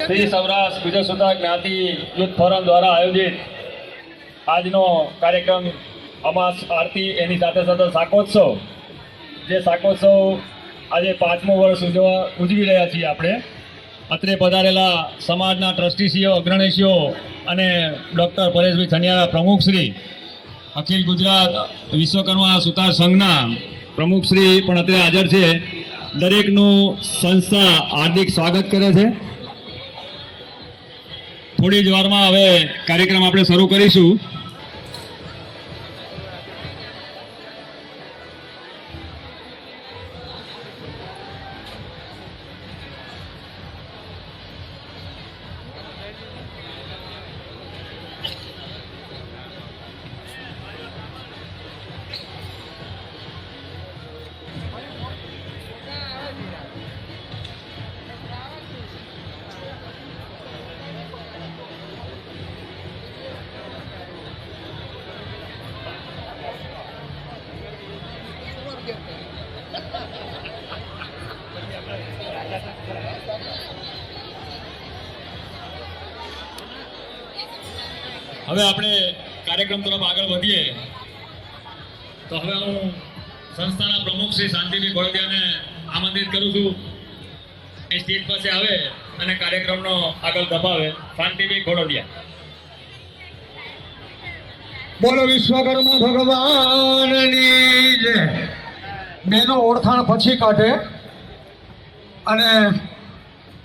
શ્રી સૌરાષ્ટ્ર ગુજર સુધા જ્ઞાતિ youth forum દ્વારા આયોજિત આજનો કાર્યક્રમ અમાસ આરતી એની સાથે સાથે શાકોત્સવ, જે શાકોત્સવ આજે 5મું વર્ષ ઉજવી રહ્યા છીએ આપણે. અત્રે પધારેલા સમાજના ટ્રસ્ટીશ્રીઓ, અગ્રણીશ્રીઓ અને ડૉક્ટર પરેશભાઈ છનિયારા પ્રમુખશ્રી, અખિલ ગુજરાત વિશ્વકર્મા સુતાર સંઘના પ્રમુખશ્રી પણ અત્રે હાજર છે. દરેકનું સંસ્થા હાર્દિક સ્વાગત કરે છે. થોડી જ વારમાં હવે કાર્યક્રમ આપણે શરૂ કરીશું. હવે આપણે કાર્યક્રમ તરફ આગળ વધીએ તો હવે હું સંસ્થાના પ્રમુખ શ્રી શાંતિભાઈ ગોળદિયાને આમંત્રિત કરું છું એ સ્ટેજ પાસે આવે અને કાર્યક્રમનો આગળ ધપાવે. શાંતિભાઈ ગોળદિયા. બોલો વિશ્વકર્મા ભગવાનની જય. બેનો ઓળખાણ પછી કાઢે અને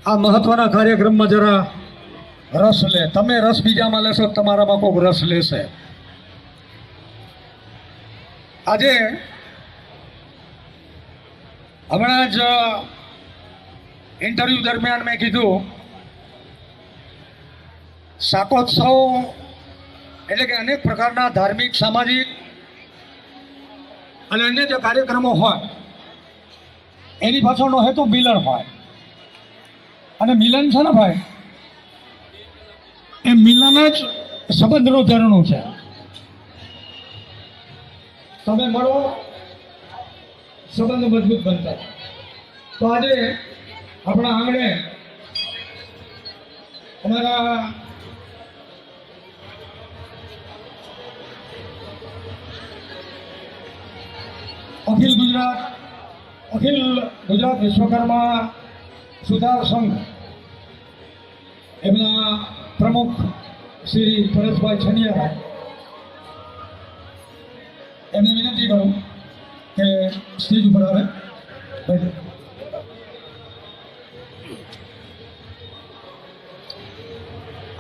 આ મહત્વના કાર્યક્રમમાં જરા રસ લે. તમે રસ બીજામાં લેશો, તમારામાં કોઈક રસ લેશે. આજે હમણાં જ ઇન્ટરવ્યુ દરમિયાન મેં કીધું શાકોત્સવ એટલે કે અનેક પ્રકારના ધાર્મિક, સામાજિક અને અન્ય જે કાર્યક્રમો હોય એની પાછળનો હેતુ મિલન હોય. અને મિલન છે ને ભાઈ, એ મિલન જ સંબંધનું ઝરણું છે. તમે મળો, સંબંધ મજબૂત બનતા. તો આજે આપણા આંગણે અમારા અખિલ ગુજરાત વિશ્વકર્મા સુધાર સંઘ એમના પ્રમુખ શ્રી પરેશભાઈ છનિયારા, એમને વિનંતી કરું કે સ્ટેજ ઉપર આવે.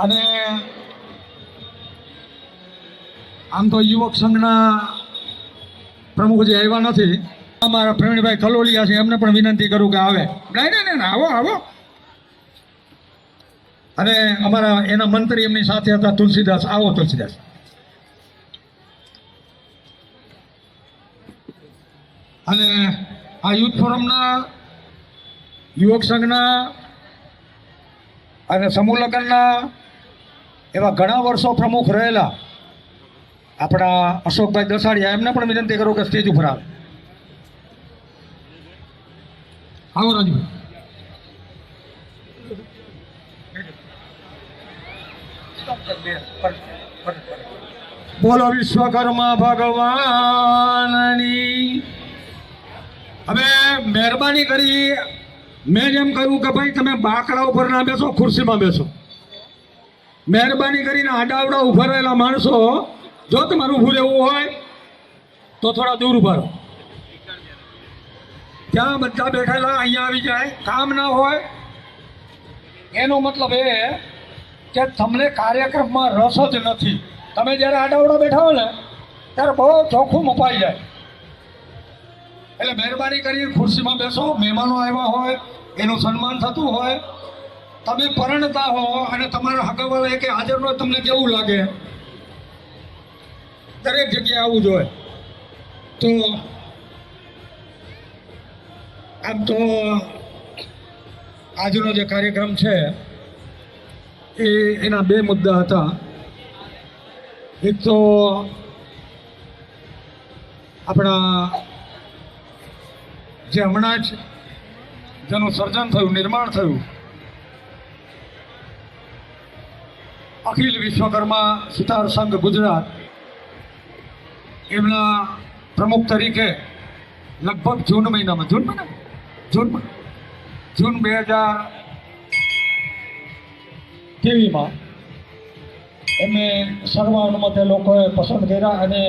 અને આમ તો યુવક સંઘના પ્રમુખ જે આવ્યા નથી, અમારા પ્રવીણભાઈ કલોલિયા છે, એમને પણ વિનંતી કરું કે આવે. નહીં, આવો. અને અમારા એના મંત્રી એમની સાથે હતા તુલસીદાસ. આવો તુલસીદાસ. અને આ યુથ ફોરમના, યુવક સંઘના અને સમૂહ લગ્નના એવા ઘણા વર્ષો પ્રમુખ રહેલા આપણા અશોકભાઈ દસાડિયા, એમને પણ વિનંતી કરું કે સ્ટેજ ઉપર આવે. આવો રાજુભાઈ. બોલો વિશ્વકર્મા ભગવાનની. હવે મહેરબાની કરી, મેં જેમ કહ્યું કે ભાઈ તમે બાકડા ઉપર ના બેસો, ખુરશીમાં બેસો. મહેરબાની કરીને આડાવડા ઉભા રહેલા માણસો, જો તમારું ઊભું રહેવું હોય તો થોડા દૂર ઉભા રહો. ત્યાં બધા બેઠેલા અહીંયા આવી જાય. કામ ના હોય એનો મતલબ એ કે તમને કાર્યક્રમમાં રસ જ નથી. તમે જ્યારે આડાવડા બેઠા હો ને ત્યારે બહુ ચોખ્ખું મપાઈ જાય. એટલે મહેરબાની કરી ખુરશીમાં બેસો. મહેમાનો આવ્યા હોય, એનું સન્માન થતું હોય, તમે પરણતા હો અને તમારા હગાવાળા કે હાજર હોય, તમને કેવું લાગે? દરેક જગ્યાએ આવવું જોઈએ. તો આમ તો આજનો જે કાર્યક્રમ છે એના બે મુદ્દા હતા. એક તો આપણા જે હમણાં જ જેનું સર્જન થયું, નિર્માણ થયું, અખિલ વિશ્વકર્મા સુતાર સંઘ ગુજરાત એમના પ્રમુખ તરીકે લગભગ જૂન 2023માં એમને સર્વાનુમતે લોકોએ પસંદ કર્યા અને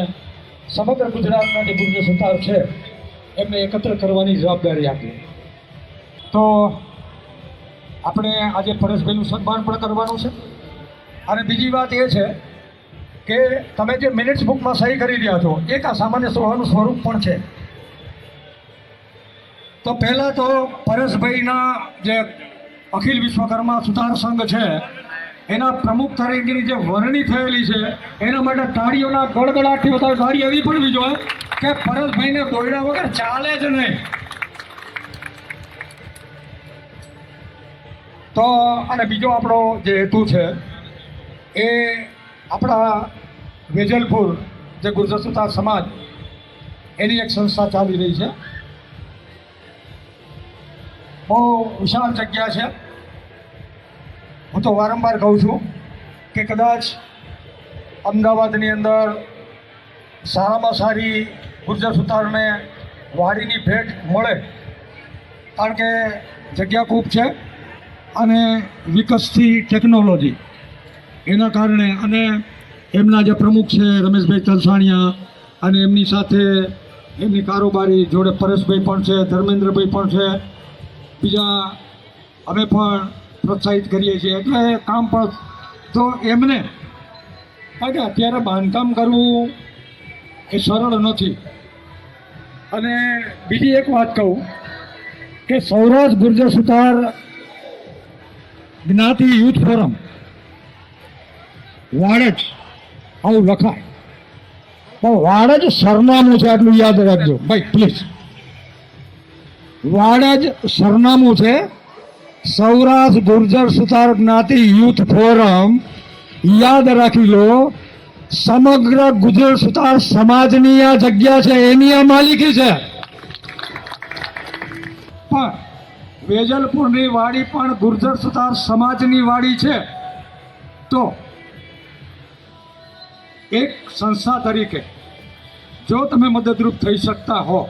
સમગ્ર ગુજરાતના જે ગુર્જર સુતાર છે એમને એકત્ર કરવાની જવાબદારી આપી. તો આપણે આજે પરેશભાઈનું સન્માન પણ કરવાનું છે. અને બીજી વાત એ છે કે તમે જે મિનિટ્સ બુકમાં સહી કરી રહ્યા છો એક આ સામાન્ય સભાનું સ્વરૂપ પણ છે. તો પહેલાં તો પરેશભાઈના જે અખિલ વિશ્વકર્મા સુતાર સંઘ છે એના પ્રમુખ તરીકેની જે વરણી થયેલી છે એના માટે તાળીઓના ગડગડાટથી વધારે તાળી એવી પડવી જોઈએ કે પરેશભાઈને દોડ્યા વગર ચાલે જ નહીં. તો અને બીજો આપણો જે હેતુ છે એ આપણા વેજલપુર જે ગુર્જર સુતાર સમાજ એની એક સંસ્થા ચાલી રહી છે. બહુ વિશાળ જગ્યા છે. હું તો વારંવાર કહું છું કે કદાચ અમદાવાદની અંદર સારામાં સારી ગુર્જર સુતારને વાડીની ભેટ મળે, કારણ કે જગ્યા ખૂબ છે અને વિકસતી ટેકનોલોજી એના કારણે અને એમના જે પ્રમુખ છે રમેશભાઈ તલસાણિયા અને એમની સાથે એમની કારોબારી જોડે પરેશભાઈ પણ છે, ધર્મેન્દ્રભાઈ પણ છે, બીજા અમે પણ પ્રોત્સાહિત કરીએ છીએ એટલે કામ પર. તો એમને કારણ કે અત્યારે બાંધકામ કરવું એ સરળ નથી. અને બીજી એક વાત કહું કે સૌરાષ્ટ્ર ગુર્જર સુતાર જ્ઞાતિ યુથ ફોરમ વાડજ આવું લખાય પણ વાડજ સરનામું છે, આટલું યાદ રાખજો ભાઈ પ્લીઝ. વાડજ સરનામું છે સૌરાષ્ટ્ર ગુર્જર સુતાર જ્ઞાતિ યુથ ફોરમ. યાદ રાખી લો, સમગ્ર ગુર્જર સુતાર સમાજની આ જગ્યા છે, એની આ માલિકી છે. પણ વેજલપુરની વાડી પણ ગુર્જર સુતાર સમાજની વાડી છે. તો એક સંસ્થા તરીકે જો તમે મદદરૂપ થઈ શકતા હો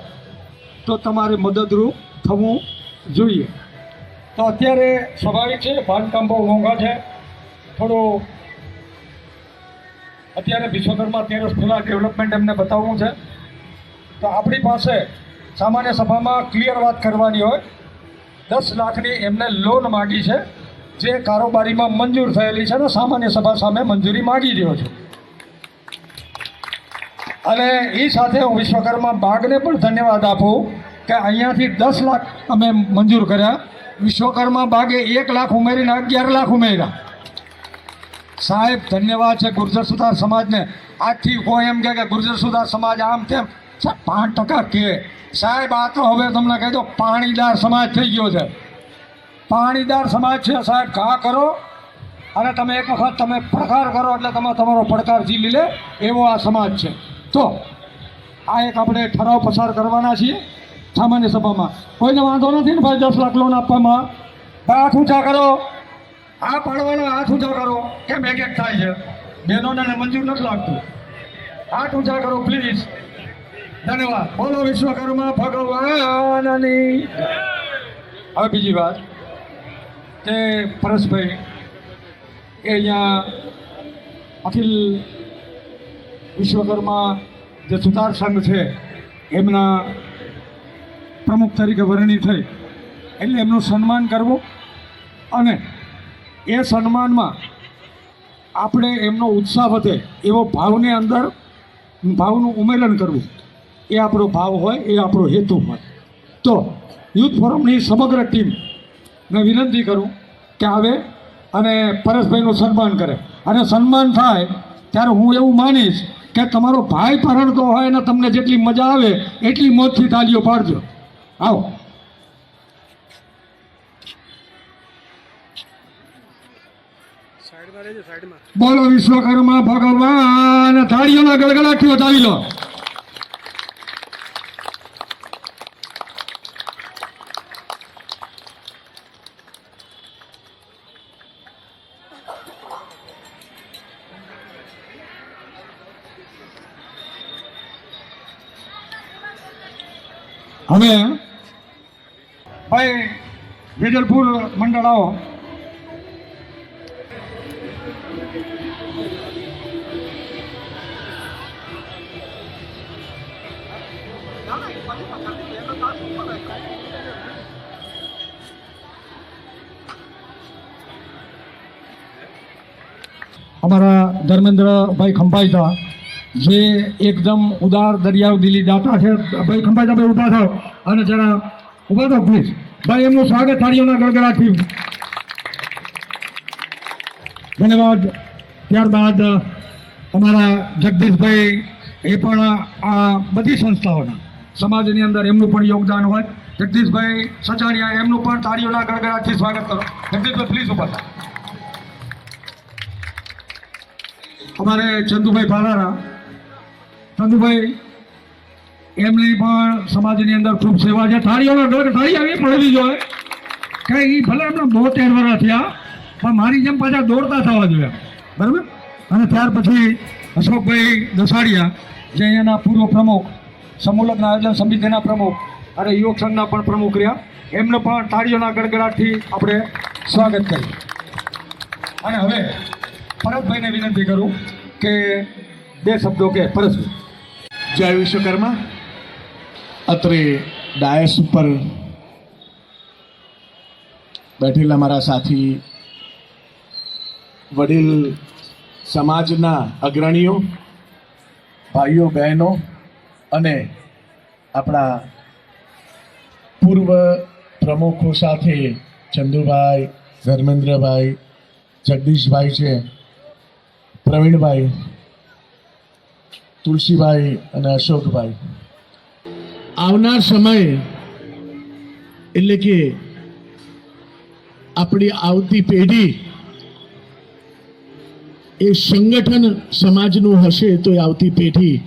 તો તમારે મદદરૂપ થવું જોઈએ. તો અત્યારે સ્વાભાવિક છે બાંધકામ બહુ મોંઘા છે. થોડું અત્યારે વિશ્વકર્મા તેરસ પહેલાં ડેવલપમેન્ટ એમને બતાવવું છે. તો આપણી પાસે સામાન્ય સભામાં ક્લિયર વાત કરવાની હોય 10 લાખની એમને લોન માગી છે જે કારોબારીમાં મંજૂર થયેલી છે અને સામાન્ય સભા સામે મંજૂરી માગી રહ્યો છું. અને એ સાથે હું વિશ્વકર્મા બાગને પણ ધન્યવાદ આપું કે અહીંયાથી 10 લાખ અમે મંજૂર કર્યા. વિશ્વકર્મા બાગે 1 લાખ ઉમેરીને 11 લાખ ઉમેર્યા. સાહેબ ધન્યવાદ છે ગુર્જર સુતાર સમાજને. આજથી કોઈ એમ કે ગુર્જર સુતાર સમાજ આમ તેમ 5% કે સાહેબ આ તો હવે તમને કહી દો પાણીદાર સમાજ થઈ ગયો છે. પાણીદાર સમાજ છે સાહેબ. ઘા કરો અને તમે એક વખત તમે પડકાર કરો એટલે તમે તમારો પડકાર ઝીલી લે એવો આ સમાજ છે. તો આ એક આપણે ઠરાવ પસાર કરવાના છીએ સામાન્ય સભામાં. કોઈને વાંધો નથી ને ભાઈ 10 લાખ લોન આપવામાં? ભાઈ હાથ ઊંચા કરો. આ પાડવાનો હાથ ઊંચા કરો. કેમ એક થાય છે? બહેનોને મંજૂર નથી લાગતું. હાથ ઊંચા કરો પ્લીઝ. ધન્યવાદ. બોલો વિશ્વકર્મા ભગવાનની. હવે બીજી વાત કે પરેશભાઈ એ અહીંયા અખિલ વિશ્વકર્મા જે સુતાર સંઘ છે એમના પ્રમુખ તરીકે વરણી થઈ એટલે એમનું સન્માન કરવું અને એ સન્માનમાં આપણે એમનો ઉત્સાહ વધે એવો ભાવને અંદર ભાવનું ઉમેરણ કરવું એ આપણો ભાવ હોય, એ આપણો હેતુ હોય. તો યુથ ફોરમની સમગ્ર ટીમને વિનંતી કરું કે આવે અને પરેશભાઈનું સન્માન કરે. અને સન્માન થાય ત્યારે હું એવું માનીશ કે તમારો ભાઈ પરણતો હોય અને તમને જેટલી મજા આવે એટલી મોજથી તાલીઓ પાડજો. આવો. બોલો વિશ્વકર્મા ભગવાન. તાળીઓના ગડગડાટથી વધાવી લો. હવે ભાઈ વેજલપુર મંડળ આવો. અમારા ધર્મેન્દ્રભાઈ ખંભાઈતા જે એકદમ ઉદાર દરિયાવ દિલી દાતા છે. ભાઈ ખંભાઈતા ભાઈ ઊભા થાવ અને જરા ઊભા થાવ પ્લીઝ. ભાઈ એમનું સ્વાગત થાળીઓના ગડગડાટથી. ધન્યવાદ. ત્યારબાદ અમારા જગદીશભાઈ એ પણ આ બધી સંસ્થાઓના સમાજની અંદર એમનું પણ યોગદાન હોય. જગદીશભાઈ સચારિયા એમનું પણ તાળીઓના ગડગડાટથી સ્વાગત કરો. જગદીશભાઈ પ્લીઝ ઊભા થાવ. અમારે ચંદુભાઈ ભાલારા, ચંદુભાઈ એમની પણ સમાજની અંદર ખૂબ સેવા છે. થાળીઓનો ડર થાળી આવી પડવી જોઈએ કે એ ભલે એમને 72 વર્ષ થયા પણ મારી જેમ પાછા દોડતા થવા જોઈએ, બરાબર. અને ત્યાર પછી અશોકભાઈ દસાડિયા જે અહીંયાના પૂર્વ પ્રમુખ, સમૂહલગ્ન આયોજન સમિતિના પ્રમુખ અને યુવક સંઘના પણ પ્રમુખ રહ્યા, એમને પણ તાળીઓના ગડગડાટથી આપણે સ્વાગત કરીએ. અને હવે ભરતભાઈને વિનંતી કરું કે 2 શબ્દો કે પરસભાઈ. જય વિશ્વકર્મા. અત્રે ડાયસ ઉપર બેઠેલા મારા સાથી વડીલ સમાજના અગ્રણીઓ, ભાઈઓ બહેનો અને આપણા પૂર્વ પ્રમુખો સાથે ચંદુભાઈ, ધર્મેન્દ્રભાઈ, જગદીશભાઈ છે, પ્રવીણભાઈ, તુલસીભાઈ અને અશોકભાઈ. આવનાર સમય એટલે કે આપણી આવતી પેઢી એ સંગઠન સમાજનું હશે તો એ આવતી પેઢી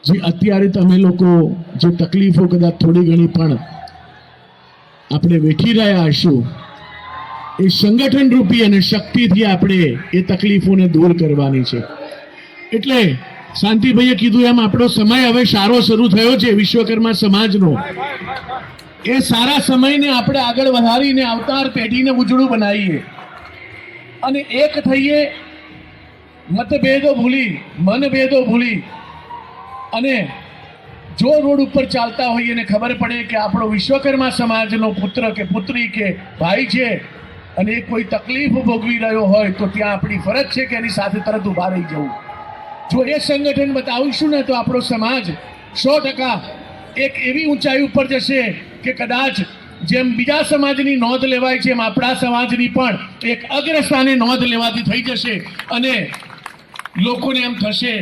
જે અત્યારે તમે લોકો જે તકલીફો કદાચ થોડી ઘણી પણ આપણે વેઠી રહ્યા હશું એ સંગઠન રૂપી અને શક્તિથી આપણે એ તકલીફોને દૂર કરવાની છે. એટલે શાંતિભાઈએ કીધું એમ આપણો સમય હવે સારો શરૂ થયો છે વિશ્વકર્મા સમાજનો. એ સારા સમયને આપણે આગળ વધારીને આવનાર પેઢીને ઉજળું બનાવીએ અને એક થઈએ, મતભેદો ભૂલી, મનભેદો ભૂલી અને જો રોડ ઉપર ચાલતા હોઈએ ને ખબર પડે કે આપણો વિશ્વકર્મા સમાજનો પુત્ર કે પુત્રી કે ભાઈ છે અને એ કોઈ તકલીફ ભોગવી રહ્યો હોય તો ત્યાં આપણી ફરજ છે કે એની સાથે તરત ઊભા રહી જવું. જો એ સંગઠન બતાવીશું ને તો આપણો સમાજ 100% એક એવી ઊંચાઈ ઉપર જશે કે કદાચ જેમ બીજા સમાજની નોંધ લેવાય છે એમ આપણા સમાજની પણ એક અગ્રસ્થાને નોંધ લેવાથી થઈ જશે અને લોકોને એમ થશે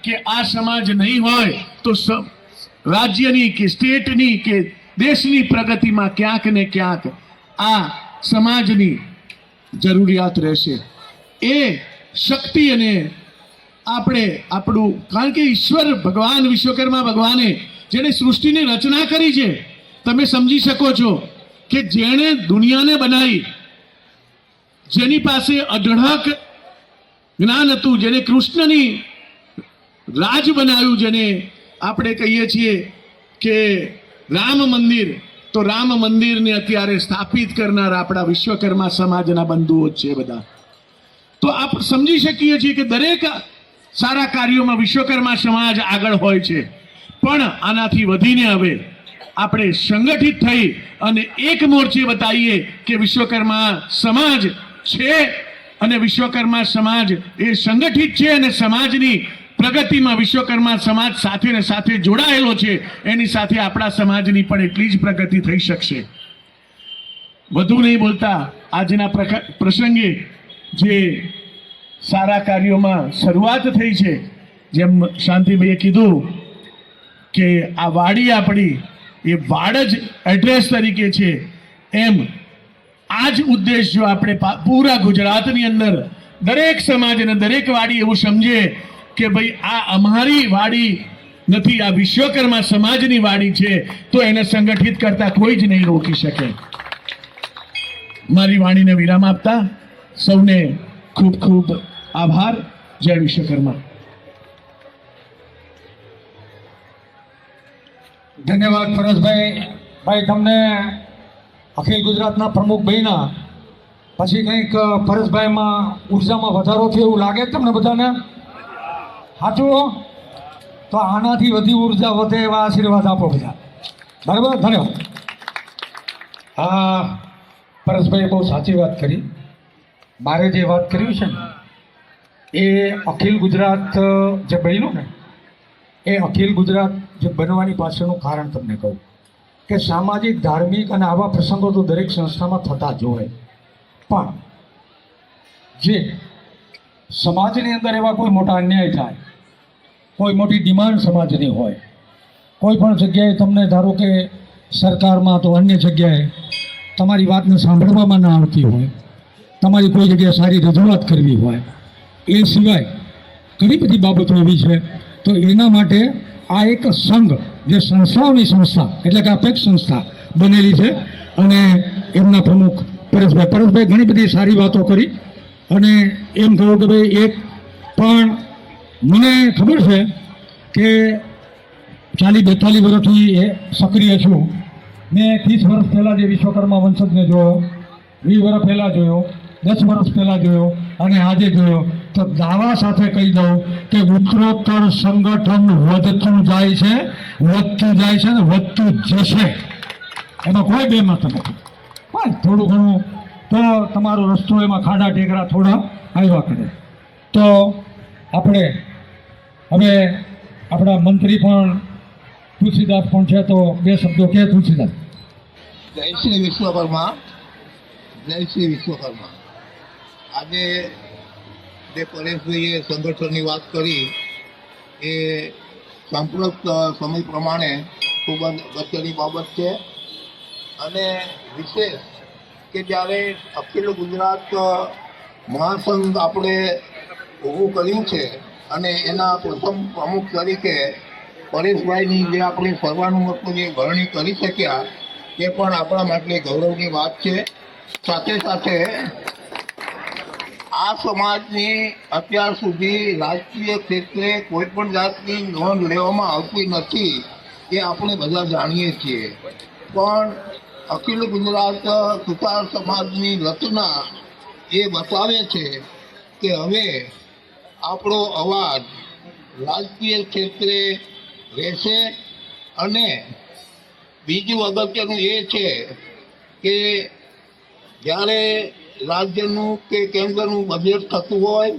કે આ સમાજ નહીં હોય તો રાજ્યની કે સ્ટેટની કે દેશની પ્રગતિમાં ક્યાંક ને ક્યાંક આ સમાજની જરૂરિયાત રહેશે. એ શક્તિ અને આપણે આપણું, કારણ કે ઈશ્વર ભગવાન વિશ્વકર્મા ભગવાને જેને સૃષ્ટિની રચના કરી છે, તમે સમજી શકો છો કે જેણે દુનિયાને બનાવી, જેની પાસે અઢળક જ્ઞાન હતું, જેને કૃષ્ણની રાજ બનાવ્યું, જેને આપણે કહીએ છીએ કે રામ મંદિર, તો રામ મંદિરને અત્યારે સ્થાપિત કરનાર આપણા વિશ્વકર્મા સમાજના બંધુઓ જ છે બધા. તો આપણે સમજી શકીએ છીએ કે દરેક સારા કાર્યોમાં વિશ્વકર્મા સમાજ આગળ હોય છે. પણ આનાથી વધીને હવે આપણે સંગઠિત થઈ અને એક મોરચે બતાવીએ કે વિશ્વકર્મા સમાજ છે અને વિશ્વકર્મા સમાજ એ સંગઠિત છે અને સમાજની પ્રગતિમાં વિશ્વકર્મા સમાજ સાથે ને સાથે જોડાયેલો છે. એની સાથે આપણા સમાજની પણ એટલી જ પ્રગતિ થઈ શકશે. વધુ નહીં બોલતા આજના પ્રસંગે જે સારા કાર્યોમાં શરૂઆત થઈ છે, જેમ શાંતિભાઈએ કીધું કે આ વાડી આપણી એ વાડ જ એડ્રેસ તરીકે છે, એમ આ જ ઉદ્દેશ જો આપણે પૂરા ગુજરાતની અંદર દરેક સમાજ અને દરેક વાડી એવું સમજે કે ભાઈ આ અમારી વાડી નથી, આ વિશ્વકર્મા સમાજની વાડી છે, તો એને સંગઠિત કરતા કોઈ જ નહીં રોકી શકે. મારી વાણીને વિરામ આપતા સૌને ખૂબ ખૂબ આભાર. જય વિશ્વકર્મા. ધન્યવાદ પરેશભાઈ. ભાઈ તમને અખિલ ગુજરાતના પ્રમુખ બન્યા પછી કંઈક પરેશભાઈમાં ઉર્જામાં વધારો થયો એવું લાગે છે તમને બધાને? સાચું? તો આનાથી વધી ઉર્જા વધે એવા આશીર્વાદ આપો બધા. બરાબર, ધન્યવાદ. હા, પરેશભાઈએ બહુ સાચી વાત કરી. મારે જે વાત કર્યું છે ને એ અખિલ ગુજરાત જે બન્યું ને એ અખિલ ગુજરાત જે બનવાની પાછળનું કારણ તમને કહું કે સામાજિક, ધાર્મિક અને આવા પ્રસંગો તો દરેક સંસ્થામાં થતા જ હોય, પણ જે સમાજની અંદર એવા કોઈ મોટા અન્યાય થાય, કોઈ મોટી ડિમાન્ડ સમાજની હોય, કોઈ પણ જગ્યાએ તમને ધારો કે સરકારમાં તો અન્ય જગ્યાએ તમારી વાતને સાંભળવામાં ના આવતી હોય, તમારી કોઈ જગ્યાએ સારી રજૂઆત કરવી હોય, એ સિવાય ઘણી બધી બાબતો એવી છે. તો એના માટે આ એક સંઘ જે સંસ્થાઓની સંસ્થા એટલે કે અપેક્ષ સંસ્થા બનેલી છે અને એમના પ્રમુખ પરેશભાઈ ઘણી બધી સારી વાતો કરી અને એમ કહ્યું કે ભાઈ એક પણ મને ખબર છે કે 40-42 વર્ષથી એ સક્રિય છું. મેં 30 વર્ષ પહેલાં જે વિશ્વકર્મા વંશજને જોયો, 20 વર્ષ પહેલાં જોયો, 10 વર્ષ પહેલાં જોયો અને આજે જોયો, તો દાવા સાથે કહી દઉં કે ઉત્તરોત્તર સંગઠન વધતું જાય છે, વધતું જાય છે ને વધતું જશે. એમાં કોઈ બેમત નથી. પણ થોડું ઘણું તો તમારો રસ્તો એમાં ખાડા ટેકરા થોડા આવ્યા કરે. તો આપણે હવે આપણા મંત્રી પણ તુલસીદાસ પણ છે, તો 2 શબ્દો કે તુલસીદાસ. જય શ્રી વિશ્વકર્મા, જય શ્રી વિશ્વકર્મા. આજે જે પરેશભાઈએ સંગઠનની વાત કરી એ સાંપ્રત સમય પ્રમાણે ખૂબ જ અગત્યની બાબત છે અને વિશેષ કે જ્યારે અખિલ ગુજરાત મહાસંઘ આપણે ઊભું કર્યું છે અને એના પ્રથમ પ્રમુખ તરીકે પરેશભાઈની જે આપણી સર્વાનુમતની જે વરણી કરી શક્યા એ પણ આપણા માટે ગૌરવની વાત છે. સાથે સાથે આ સમાજની અત્યાર સુધી રાજકીય ક્ષેત્રે કોઈ પણ જાતની નોંધ લેવામાં આવતી નથી એ આપણે બધા જાણીએ છીએ, પણ અખિલ ગુજરાત સુતાર સમાજની રચના એ બતાવે છે કે હવે આપણો અવાજ રાજકીય ક્ષેત્રે રહેશે. અને બીજું અગત્યનું એ છે કે જ્યારે રાજ્યનું કે કેન્દ્રનું બજેટ થતું હોય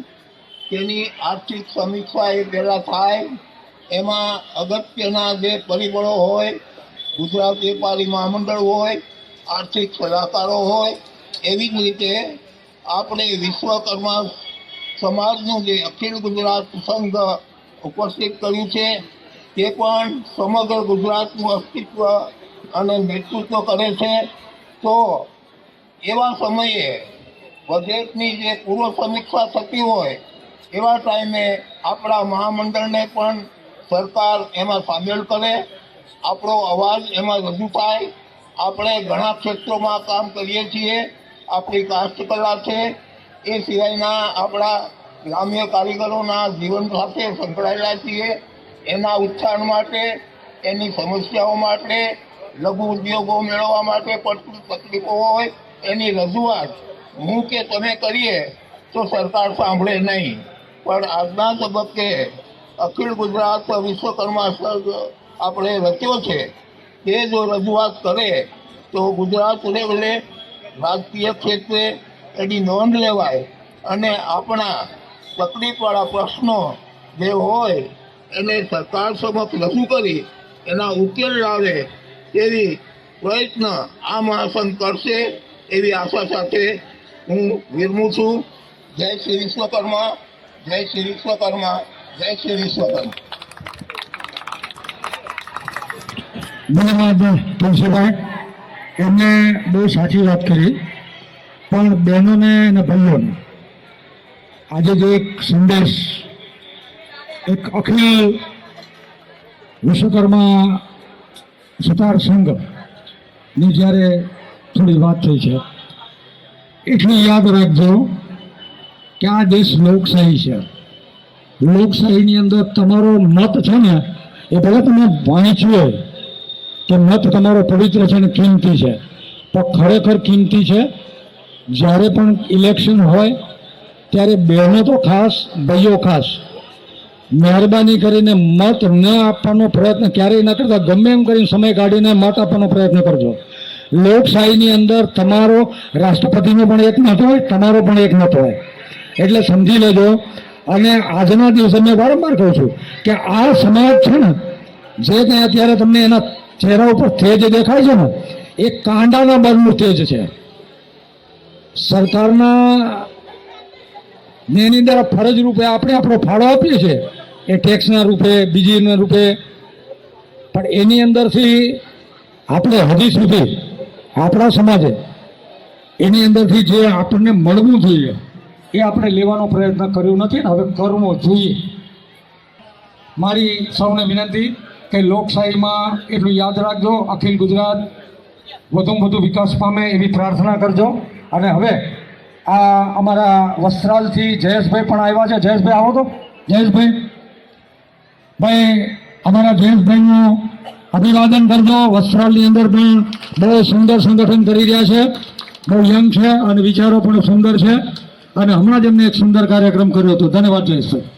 તેની આર્થિક સમીક્ષા એ પહેલાં થાય. એમાં અગત્યના જે પરિબળો હોય, ગુજરાત વેપારી મહામંડળ હોય, આર્થિક સલાહકારો હોય, એવી જ રીતે આપણે વિશ્વકર્મા સમાજનું જે અખિલ ગુજરાત સંઘ ઉપસ્થિત કર્યું છે તે પણ સમગ્ર ગુજરાતનું અસ્તિત્વ અને નેતૃત્વ કરે છે. તો એવા સમયે બજેટની જે પૂર્વ સમીક્ષા થતી હોય એવા ટાઈમે આપણા મહામંડળને પણ સરકાર એમાં સામેલ કરે, આપણો અવાજ એમાં રજૂ થાય. આપણે ઘણા ક્ષેત્રોમાં કામ કરીએ છીએ, આપણી કાસ્ટકલા છે, એ સિવાયના આપણા ગ્રામ્ય કારીગરોના જીવન સાથે સંકળાયેલા છીએ. એના ઉત્થાન માટે, એની સમસ્યાઓ માટે, લઘુ ઉદ્યોગો મેળવવા માટે પડતી તકલીફો હોય એની રજૂઆત હું કે તમે કરીએ તો સરકાર સાંભળે નહીં. પણ આજના તબક્કે અખિલ ગુજરાત વિશ્વકર્મા સંઘ આપણે રચ્યો છે તે જો રજૂઆત કરે તો ગુજરાત લેવલે રાજકીય ક્ષેત્રે એની નોંધ લેવાય અને આપણા તકલીફવાળા પ્રશ્નો જે હોય એને સરકાર સમક્ષ રજૂ કરી એના ઉકેલ લાવે એવી પ્રયત્ન આ મહાસંઘ કરશે એવી આશા સાથે હું વિરમું છું. જય શ્રી વિશ્વકર્મા, જય શ્રી વિશ્વકર્મા, જય શ્રી વિશ્વકર્મા. ધન્યવાદ તુલસીભાઈ. એમને બહુ સાચી વાત કરી, પણ બહેનોને અને ભાઈઓને આજે જે એક સંદેશ એક અખિલ વિશ્વકર્મા સુતાર સંઘની જ્યારે થોડી વાત થઈ છે એટલું યાદ રાખજો કે આ દેશ લોકશાહી છે. લોકશાહીની અંદર તમારો મત છે ને એ ભલે તમે વાંચ્યો કે મત તમારો પવિત્ર છે અને કિંમતી છે, તો ખરેખર કિંમતી છે. જ્યારે પણ ઇલેક્શન હોય ત્યારે બહેનો તો ખાસ, ભાઈઓ ખાસ, મહેરબાની કરીને મત ન આપવાનો પ્રયત્ન ક્યારેય ન કરતા. ગમે એમ કરીને સમય કાઢીને મત આપવાનો પ્રયત્ન કરજો. લોકશાહીની અંદર તમારો રાષ્ટ્રપતિનો પણ એક મત હોય, તમારો પણ એક મત હોય, એટલે સમજી લેજો. અને આજના દિવસે મેં વારંવાર કહું છું કે આ સમાજ છે ને, જે કંઈ અત્યારે તમને એના ચહેરા ઉપર તેજ દેખાય છે ને, એ કાંડાના બળનું તેજ છે. સરકારના એની અંદર ફરજ રૂપે આપણે આપણો ફાળો આપીએ છીએ, એ ટેક્સના રૂપે, બીજીના રૂપે, પણ એની અંદરથી આપણે હજી સુધી આપણા સમાજે એની અંદરથી જે આપણને મળવું જોઈએ એ આપણે લેવાનો પ્રયત્ન કર્યો નથી ને હવે કરવો જોઈએ. મારી સૌને વિનંતી કે લોકશાહીમાં એટલું યાદ રાખજો, અખિલ ગુજરાત વધુમાં વધુ વિકાસ પામે એવી પ્રાર્થના કરજો. અને હવે આ અમારા વસ્ત્રાલથી જયેશભાઈ પણ આવ્યા છે. જયેશભાઈ આવો તો. જયેશભાઈ ભાઈ, અમારા જયેશભાઈનું અભિવાદન કરજો. વસ્ત્રાલની અંદર પણ બહુ સુંદર સંગઠન કરી રહ્યા છે, બહુ યંગ છે અને વિચારો પણ સુંદર છે, અને હમણાં જ એમને એક સુંદર કાર્યક્રમ કર્યો હતો. ધન્યવાદ જયેશભાઈ.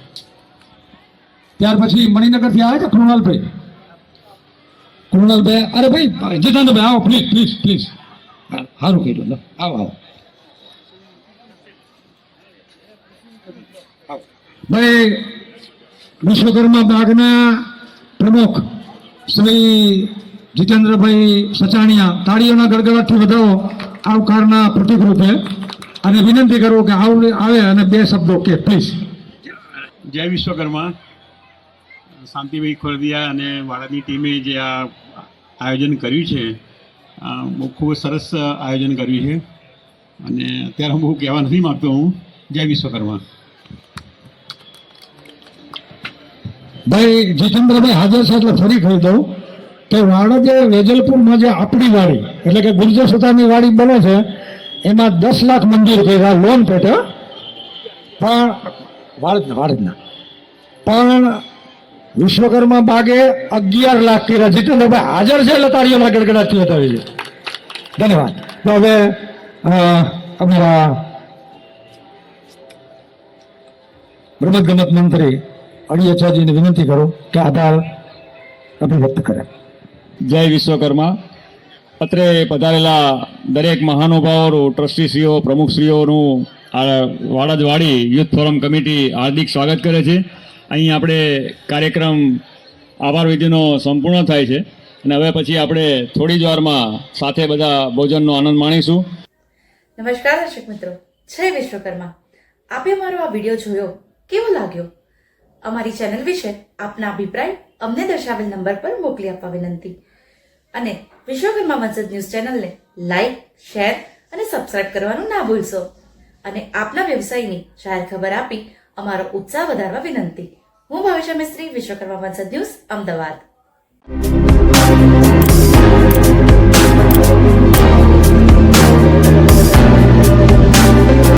ત્યાર પછી મણિનગરથી આવ્યા છે કૃણાલભાઈ. કૃણાલભાઈ, અરે ભાઈ જીતાનભાઈ આવો, પ્લીઝ પ્લીઝ પ્લીઝ. સારું કહ્યું, આવો આવો ભાઈ. વિશ્વકર્મા બાગના પ્રમુખ શ્રી જીતેન્દ્રભાઈ સચાણિયા, તાળીઓના ગડગડાટથી વધાવો આવકારના પ્રતિક રૂપે, અને વિનંતી કરું કે આવે અને બે શબ્દો કે પ્લીઝ. જય વિશ્વકર્મા. શાંતિભાઈ ખોરદિયા અને વાળાની ટીમે જે આ આયોજન કર્યું છે, બહુ ખૂબ સરસ આયોજન કર્યું છે, અને અત્યારે હું બહુ કહેવા નથી માગતો. હું જય વિશ્વકર્મા. ભાઈ જીતેન્દ્રભાઈ હાજર છે એટલે ફરી કહી દઉં કે વાડજ વેજલપુરમાં જે આપણી વાડી એટલે કે ગુર્જર સતાની વાડી બને છે, એમાં 10 લાખ મંજૂર કર્યા લોન પેટે, પણ વાડજના પણ વિશ્વકર્મા બાગે 11 લાખ કર્યા. જીતેન્દ્રભાઈ હાજર છે એટલે તાળીઓના ગડગડાટથી બતાવી છે. ધન્યવાદ. તો હવે અમારા રમત ગમત મંત્રી અડિયાચાજીને વિનંતી કરું કે આભાર અભિવ્યક્ત કરે. જય વિશ્વકર્મા. અત્રે પધારેલા દરેક મહાનુભાવો, ટ્રસ્ટીશ્રીઓ, પ્રમુખશ્રીઓનું આ વાડજવાડી યુથ ફોરમ કમિટી હાર્દિક સ્વાગત કરે છે. અહીં આપણે કાર્યક્રમ આભાર વિધિનો સંપૂર્ણ થાય છે, અને હવે પછી આપણે થોડી જ વારમાં સાથે બધા ભોજનનો આનંદ માણીશું. નમસ્કાર દર્શક મિત્રો, જય વિશ્વકર્મા. આપે મારો આ વિડીયો જોયો, કેવો લાગ્યો? અમારી ચેનલ વિશે આપના અભિપ્રાય અમને દર્શાવેલ નંબર પર મોકલી આપવા વિનંતી. અને વિશ્વકર્મા વંશજ ન્યૂઝ ચેનલને લાઈક, શેર અને સબસ્ક્રાઇબ કરવાનું ના ભૂલશો. અને આપના વ્યવસાયની જાહેર ખબર આપી અમારો ઉત્સાહ વધારવા વિનંતી. હું ભાવિશા મિસ્ત્રી, વિશ્વકર્મા વંશજ ન્યૂઝ, અમદાવાદ.